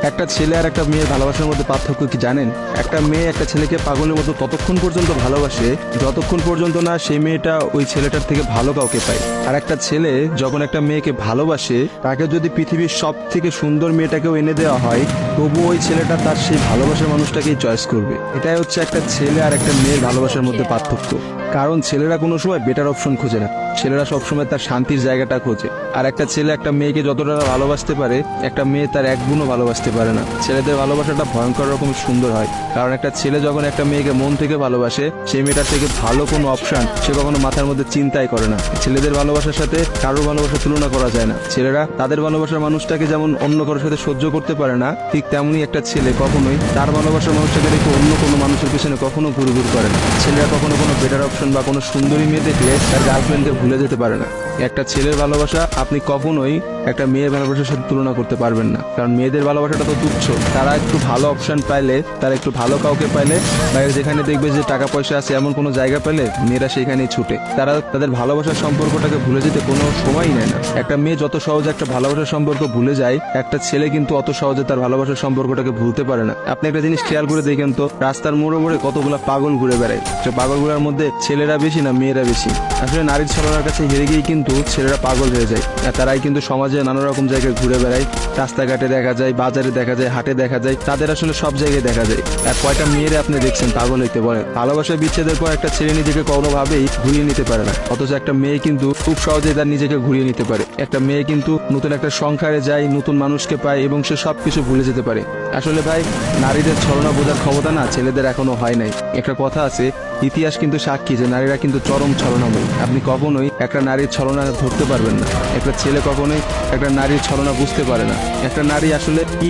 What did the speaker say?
একটা ছেলে আর একটা মেয়ের ভালোবাসার মধ্যে পার্থক্য কি জানেন? একটা মেয়ে একটা ছেলেকে পাগলের মতো ততক্ষণ পর্যন্ত ভালোবাসে যতক্ষণ পর্যন্ত না সেই মেয়েটা ওই ছেলেটার থেকে ভালো কাউকে পায়। আর একটা ছেলে যখন একটা মেয়েকে ভালোবাসে, তাকে যদি পৃথিবীর সব থেকে সুন্দর মেয়েটাকেও এনে দেওয়া হয়, তবু ওই ছেলেটা তার সেই ভালোবাসার মানুষটাকেই চয়েস করবে। এটাই হচ্ছে একটা ছেলে আর একটা মেয়ের ভালোবাসার মধ্যে পার্থক্য। কারণ ছেলেরা কোনো সময় বেটার অপশন খোঁজে না, ছেলেরা সবসময় তার শান্তির জায়গাটা খোঁজে। আর একটা ছেলে একটা মেয়েকে যতটা ভালোবাসতে পারে, একটা মেয়ে তার এক গুণও ভালোবাসতে পারে না। ছেলেদের ভালোবাসাটা ভয়ঙ্কর রকম সুন্দর হয়, কারণ একটা ছেলে যখন একটা মেয়েকে মন থেকে ভালোবাসে, সেই মেয়েটার থেকে ভালো কোনো অপশন সে কখনো মাথার মধ্যে চিন্তাই করে না। ছেলেদের ভালোবাসার সাথে কারোর ভালোবাসা তুলনা করা যায় না। ছেলেরা তাদের ভালোবাসার মানুষটাকে যেমন অন্য কারোর সাথে সহ্য করতে পারে না, ঠিক তেমনি একটা ছেলে কখনোই তার ভালোবাসার মানুষটাকে রেখে অন্য কোনো মানুষের পিছনে কখনো ঘুরঘুর করে না। ছেলেরা কখনো কোনো বেটার অপশন বা কোনো সুন্দরী মেয়ে দেখলে তার গার্লফ্রেন্ডকে ভুলে যেতে পারে না। একটা ছেলের ভালোবাসা আপনি কখনোই একটা মেয়ের ভালোবাসার সাথে তুলনা করতে পারবেন না, কারণ মেয়েদের ভালোবাসাটা তো তুচ্ছ। তারা একটু ভালো অপশন পাইলে, তারা একটু ভালো কাউকে পাইলে, বা যেখানে দেখবে যে টাকা পয়সা আছে এমন কোনো জায়গা পেলে মেয়েরা সেখানেই ছুটে। তারা তাদের ভালোবাসার সম্পর্কটাকে ভুলে যেতে কোনো সময়ই নেয় না। একটা মেয়ে যত সহজে একটা ভালোবাসার সম্পর্ক ভুলে যায়, একটা ছেলে কিন্তু অত সহজে তার ভালোবাসার সম্পর্কটাকে ভুলতে পারে না। আপনি একটা জিনিস খেয়াল করে দেখেন তো, রাস্তার মোড়ে মোড়ে কতগুলা পাগল ঘুরে বেড়ায়। সে পাগলগুলোর মধ্যে ছেলেরা বেশি না মেয়েরা বেশি? আসলে নারীর ছলনার কাছে হেরে গিয়ে কিন্তু ছেলেরা পাগল হয়ে যায়। আর তারাই কিন্তু সমাজে নানা রকম জায়গায় ঘুরে বেড়ায়। রাস্তাঘাটে দেখা যায়, বাজারে দেখা যায়, হাটে দেখা যায়, তাদের আসলে সব জায়গায় দেখা যায়। আর কয়টা মেয়েরা আপনি দেখছেন পাগল হইতে বলে? ভালোবাসা বিচ্ছেদের পর একটা ছেলে নিজেকে কোনোভাবেই ঘুরিয়ে নিতে পারে না, অথচ একটা মেয়ে কিন্তু খুব সহজে তার নিজেকে ঘুরিয়ে নিতে পারে। একটা মেয়ে কিন্তু নতুন একটা সংসারে যায়, নতুন মানুষকে পায় এবং সে সবকিছু ভুলে যেতে পারে। আসলে ভাই, নারীদের ছলনা বোঝার ক্ষমতা না ছেলেদের এখনো হয় নাই। একটা কথা আছে, ইতিহাস কিন্তু সাক্ষী যে নারীরা কিন্তু চরম ছলনাময়ী। আপনি কখনোই একটা নারীর ছলনা ধরতে পারবেন না। একটা ছেলে কখনোই একটা নারীর ছলনা বুঝতে পারে না। একটা নারী আসলে কি